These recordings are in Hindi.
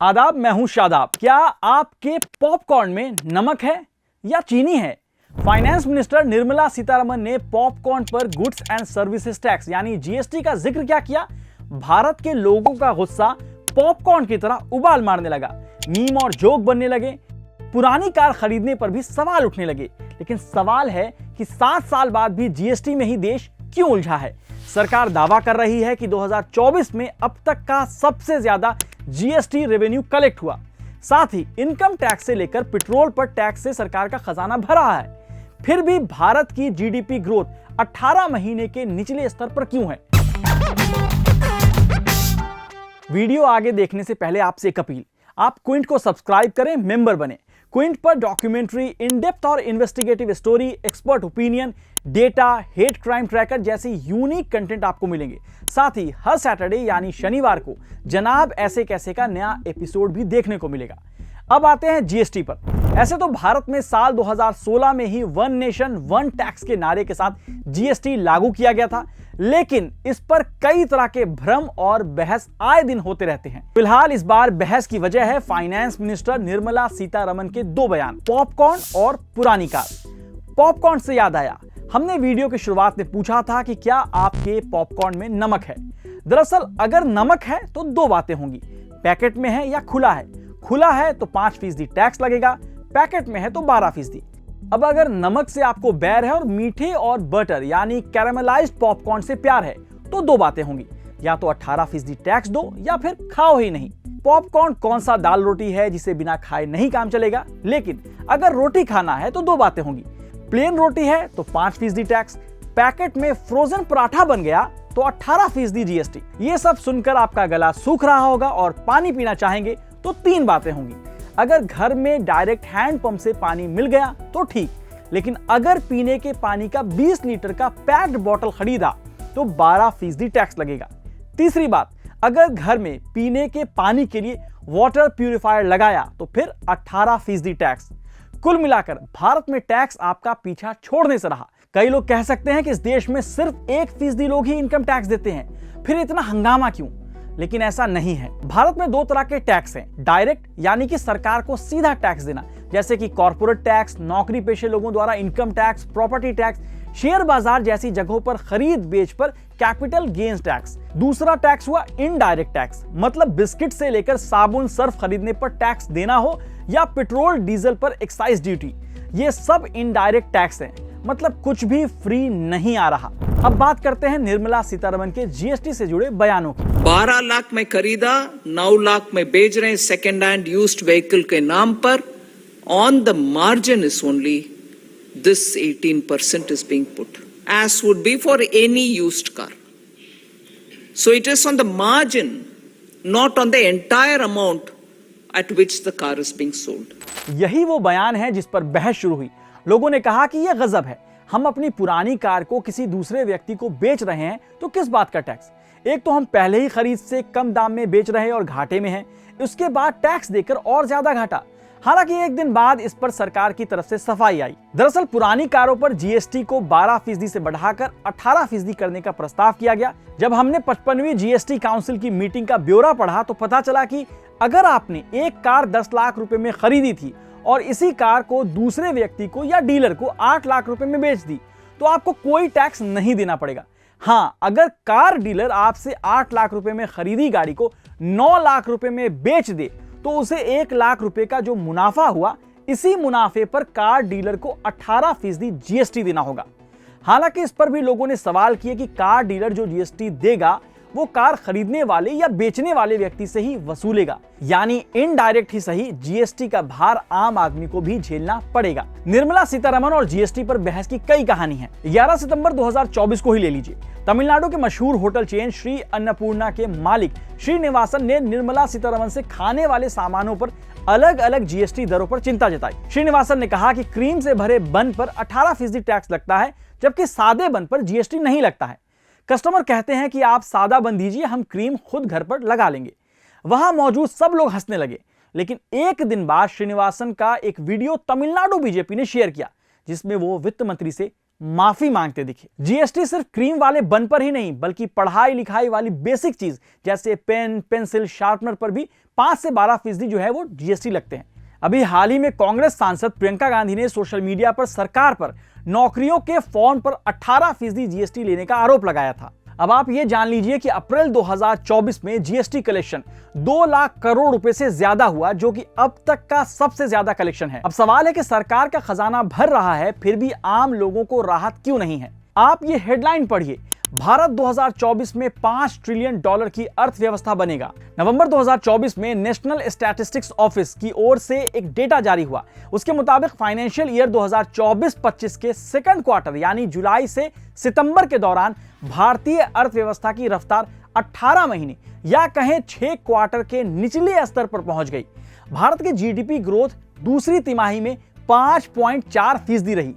आदाब, मैं हूं शादाब। क्या आपके पॉपकॉर्न में नमक है या चीनी है? फाइनेंस मिनिस्टर निर्मला सीतारमण ने पॉपकॉर्न पर गुड्स एंड सर्विसेज टैक्स यानी जीएसटी का जिक्र क्या किया? भारत के लोगों का गुस्सा पॉपकॉर्न की तरह उबाल मारने लगा, मीम और जोक बनने लगे, पुरानी कार खरीदने पर भी सवाल उठने लगे। लेकिन सवाल है कि 7 साल बाद भी जीएसटी में ही देश क्यों उलझा है? सरकार दावा कर रही है कि 2024 में अब तक का सबसे ज्यादा जीएसटी रेवेन्यू कलेक्ट हुआ। साथ ही इनकम टैक्स से लेकर पेट्रोल पर टैक्स से सरकार का खजाना भरा है। फिर भी भारत की जीडीपी ग्रोथ 18 महीने के निचले स्तर पर क्यों है? वीडियो आगे देखने से पहले आपसे एक अपील, आप क्विंट को सब्सक्राइब करें, मेंबर बने। क्विंट पर डॉक्यूमेंट्री, इन डेप्थ और investigative story, expert opinion, data, hate crime tracker जैसी यूनिक कंटेंट आपको मिलेंगे। साथ ही हर सैटरडे यानी शनिवार को जनाब ऐसे कैसे का नया एपिसोड भी देखने को मिलेगा। अब आते हैं जीएसटी पर। ऐसे तो भारत में साल 2016 में ही वन नेशन वन टैक्स के नारे के साथ जीएसटी लागू किया गया था, लेकिन इस पर कई तरह के भ्रम और बहस आए दिन होते रहते हैं। फिलहाल इस बार बहस की वजह है फाइनेंस मिनिस्टर निर्मला सीतारमण के 2 बयान, पॉपकॉर्न और पुरानी कार। पॉपकॉर्न से याद आया, हमने वीडियो की शुरुआत में पूछा था कि क्या आपके पॉपकॉर्न में नमक है। दरअसल अगर नमक है तो 2 बातें होंगी, पैकेट में है या खुला है। खुला है तो 5% टैक्स लगेगा, पैकेट में है तो 12%। अब अगर नमक से आपको बैर है और मीठे और बटर यानी कैरामलाइज्ड पॉपकॉर्न से प्यार है तो 2 बातें होंगी, या तो 18% टैक्स दो या फिर खाओ ही नहीं। पॉपकॉर्न कौन सा दाल रोटी है जिसे बिना खाए नहीं काम चलेगा? लेकिन अगर रोटी खाना है तो 2 बातें होंगी, प्लेन रोटी है तो 5% टैक्स, पैकेट में फ्रोजन पराठा बन गया तो 18% जीएसटी। ये सब सुनकर आपका गला सूख रहा होगा और पानी पीना चाहेंगे तो 3 बातें होंगी। अगर घर में डायरेक्ट हैंड पंप से पानी मिल गया तो ठीक, लेकिन अगर पीने के पानी का 20 लीटर का पैक्ड बॉटल खरीदा तो 12% टैक्स लगेगा। तीसरी बात, अगर घर में पीने के पानी के लिए वाटर प्यूरिफायर लगाया तो फिर 18% टैक्स। कुल मिलाकर भारत में टैक्स आपका पीछा छोड़ने से रहा। कई लोग कह सकते हैं कि इस देश में सिर्फ 1% लोग ही इनकम टैक्स देते हैं, फिर इतना हंगामा क्यों? लेकिन ऐसा नहीं है। भारत में 2 तरह के टैक्स हैं, डायरेक्ट यानी कि सरकार को सीधा टैक्स देना, जैसे कि कॉर्पोरेट टैक्स, नौकरी पेशे लोगों द्वारा income tax, property tax, share बाजार जैसी जगहों पर खरीद बेच पर कैपिटल गेन्स टैक्स। दूसरा टैक्स हुआ इनडायरेक्ट टैक्स, मतलब बिस्किट से लेकर साबुन सर्फ खरीदने पर टैक्स देना हो या पेट्रोल डीजल पर एक्साइज ड्यूटी। ये सब इनडायरेक्ट टैक्स हैं, मतलब कुछ भी फ्री नहीं आ रहा। अब बात करते हैं निर्मला सीतारमण के जीएसटी से जुड़े बयानों की। 12 लाख में खरीदा, 9 लाख में बेच रहे हैं सेकेंड हैंड यूज्ड व्हीकल के नाम पर। On the margin is only this 18% is being put, as would be for any used car. So it is on the margin, not on the entire amount at which the car is being sold. यही वो बयान है जिस पर बहस शुरू हुई। लोगों ने कहा कि यह गजब है, हम अपनी पुरानी कार को किसी दूसरे व्यक्ति को बेच रहे हैं तो किस बात का टैक्स? एक तो हम पहले ही खरीद से कम दाम में बेच रहे हैं और घाटे में हैं, उसके बाद टैक्स देकर और ज्यादा घाटा। हालांकि एक दिन बाद इस पर सरकार की तरफ से सफाई आई। दरअसल पुरानी कारों पर जीएसटी को 12% से बढ़ाकर 18% करने का प्रस्ताव किया गया। जब हमने 55वीं जीएसटी काउंसिल की मीटिंग का ब्यौरा पढ़ा तो पता चला कि अगर आपने एक कार 10 लाख रुपए में खरीदी थी और इसी कार को दूसरे व्यक्ति को या डीलर को 8 लाख रुपए में बेच दी तो आपको कोई टैक्स नहीं देना पड़ेगा। हाँ, अगर कार डीलर आपसे 8 लाख रुपए में खरीदी गाड़ी को 9 लाख रुपए में बेच दे तो उसे 1 लाख रुपए का जो मुनाफा हुआ, इसी मुनाफे पर कार डीलर को 18% जीएसटी देना होगा। हालांकि इस पर भी लोगों ने सवाल किए कि कार डीलर जो जीएसटी देगा वो कार खरीदने वाले या बेचने वाले व्यक्ति से ही वसूलेगा, यानी इनडायरेक्ट ही सही जीएसटी का भार आम आदमी को भी झेलना पड़ेगा। निर्मला सीतारमण और जीएसटी पर बहस की कई कहानी है। 11 सितंबर 2024 को ही ले लीजिए। तमिलनाडु के मशहूर होटल चेन श्री अन्नपूर्णा के मालिक श्रीनिवासन ने निर्मला सीतारमण से खाने वाले सामानों पर अलग अलग जीएसटी दरों पर चिंता जताई। श्रीनिवासन ने कहा कि क्रीम से भरे बन पर 18% टैक्स लगता है, जबकि सादे बन पर जीएसटी नहीं लगता है। कस्टमर कहते हैं कि आप सादा बन दीजिए, हम क्रीम खुद घर पर लगा लेंगे। वहां मौजूद सब लोग हंसने लगे, लेकिन एक दिन बाद श्रीनिवासन का एक वीडियो तमिलनाडु बीजेपी ने शेयर किया, जिसमें वो वित्त मंत्री से माफी मांगते दिखे। जीएसटी सिर्फ क्रीम वाले बन पर ही नहीं बल्कि पढ़ाई लिखाई वाली बेसिक चीज जैसे पेन, पेंसिल, शार्पनर पर भी 5 से 12% जो है वो जीएसटी लगते हैं। अभी हाल ही में कांग्रेस सांसद प्रियंका गांधी ने सोशल मीडिया पर सरकार पर नौकरियों के फॉर्म पर 18% जीएसटी लेने का आरोप लगाया था। अब आप ये जान लीजिए कि अप्रैल 2024 में जीएसटी कलेक्शन 2 लाख करोड़ रुपए से ज्यादा हुआ, जो कि अब तक का सबसे ज्यादा कलेक्शन है। अब सवाल है कि सरकार का खजाना भर रहा है फिर भी आम लोगों को राहत क्यों नहीं है। आप ये हेडलाइन पढ़िए, भारत 2024 में $5 ट्रिलियन की अर्थव्यवस्था बनेगा। नवंबर 2024 में नेशनल स्टैटिस्टिक्स ऑफिस की ओर से एक डेटा जारी हुआ। उसके मुताबिक फाइनेंशियल ईयर 2024-25 के सेकंड क्वार्टर यानी जुलाई से सितंबर के दौरान भारतीय अर्थव्यवस्था की रफ्तार 18 महीने या कहें 6 क्वार्टर के निचले स्तर पर पहुंच गई। भारत की जीडीपी ग्रोथ दूसरी तिमाही में 5.4% रही।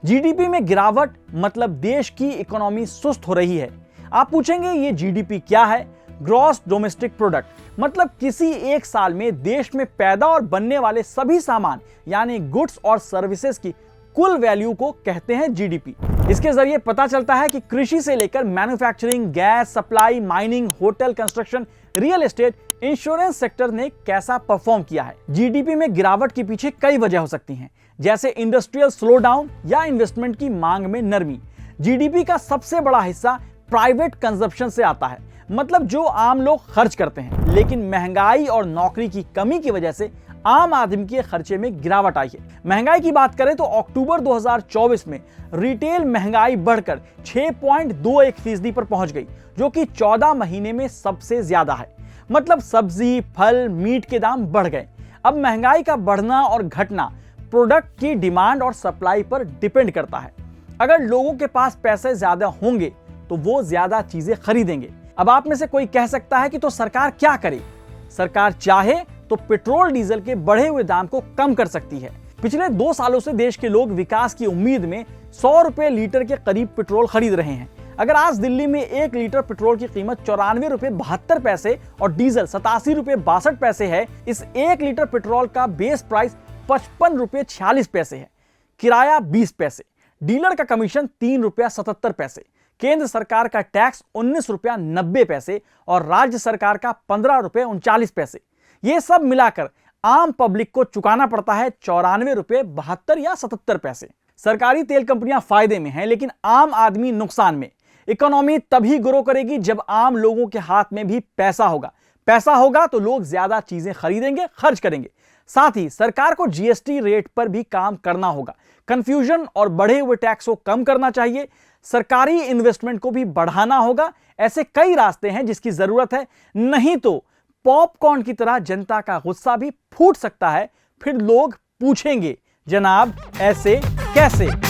जीडीपी में गिरावट मतलब देश की इकोनॉमी सुस्त हो रही है। आप पूछेंगे ये जीडीपी क्या है? ग्रॉस डोमेस्टिक प्रोडक्ट, मतलब किसी एक साल में देश में पैदा और बनने वाले सभी सामान यानी गुड्स और सर्विसेज की कुल वैल्यू को कहते हैं जीडीपी। इसके जरिए पता चलता है कि कृषि से लेकर manufacturing, gas supply, mining, hotel, construction, real estate, insurance sector ने कैसा परफॉर्म किया है। जीडीपी में गिरावट के पीछे कई वजह हो सकती हैं, जैसे इंडस्ट्रियल स्लोडाउन या इन्वेस्टमेंट की मांग में नरमी। जीडीपी का सबसे बड़ा हिस्सा प्राइवेट कंजप्शन से आता है, मतलब जो आम लोग खर्च करते हैं, लेकिन महंगाई और नौकरी की कमी की वजह से आम आदमी के खर्चे में गिरावट आई है। महंगाई की बात करें तो अक्टूबर 2024 में रिटेल महंगाई बढ़कर 6.21% पर पहुंच गई, जो कि 14 महीने में सबसे ज्यादा है। मतलब सब्जी, फल, मीट के दाम बढ़ गए। अब महंगाई का बढ़ना और घटना प्रोडक्ट की डिमांड और सप्लाई पर डिपेंड करता है। अगर लोगों के पास पैसे ज्यादा होंगे तो वो ज्यादा चीजें खरीदेंगे। अब आप में से कोई कह सकता है कि तो सरकार क्या करे? सरकार चाहे तो पेट्रोल डीजल के बढ़े हुए दाम को कम कर सकती है। पिछले 2 सालों से देश के लोग विकास की उम्मीद में 100 रुपए लीटर के करीब पेट्रोल खरीद रहे हैं। अगर आज दिल्ली में 1 लीटर पेट्रोल की कीमत 94 रुपए 72 पैसे और डीजल 87 रुपए 62 पैसे है, इस 1 लीटर पेट्रोल का बेस प्राइस 55 रुपए 46 पैसे है, किराया 20 पैसे, डीलर का कमीशन 3 रुपया 77 पैसे, केंद्र सरकार का टैक्स 19 रुपया 90 पैसे और राज्य सरकार का 15 रुपए 39 पैसे। ये सब मिलाकर आम पब्लिक को चुकाना पड़ता है 94 रुपए 72 या 77 पैसे। सरकारी तेल कंपनियां फायदे में हैं, लेकिन आम आदमी नुकसान में। इकोनॉमी तभी ग्रो करेगी जब आम लोगों के हाथ में भी पैसा होगा। पैसा होगा तो लोग ज्यादा चीजें खरीदेंगे, खर्च करेंगे। साथ ही सरकार को जीएसटी रेट पर भी काम करना होगा। कंफ्यूजन और बढ़े हुए टैक्स को कम करना चाहिए। सरकारी इन्वेस्टमेंट को भी बढ़ाना होगा। ऐसे कई रास्ते हैं जिसकी जरूरत है, नहीं तो पॉपकॉर्न की तरह जनता का गुस्सा भी फूट सकता है। फिर लोग पूछेंगे, जनाब ऐसे कैसे?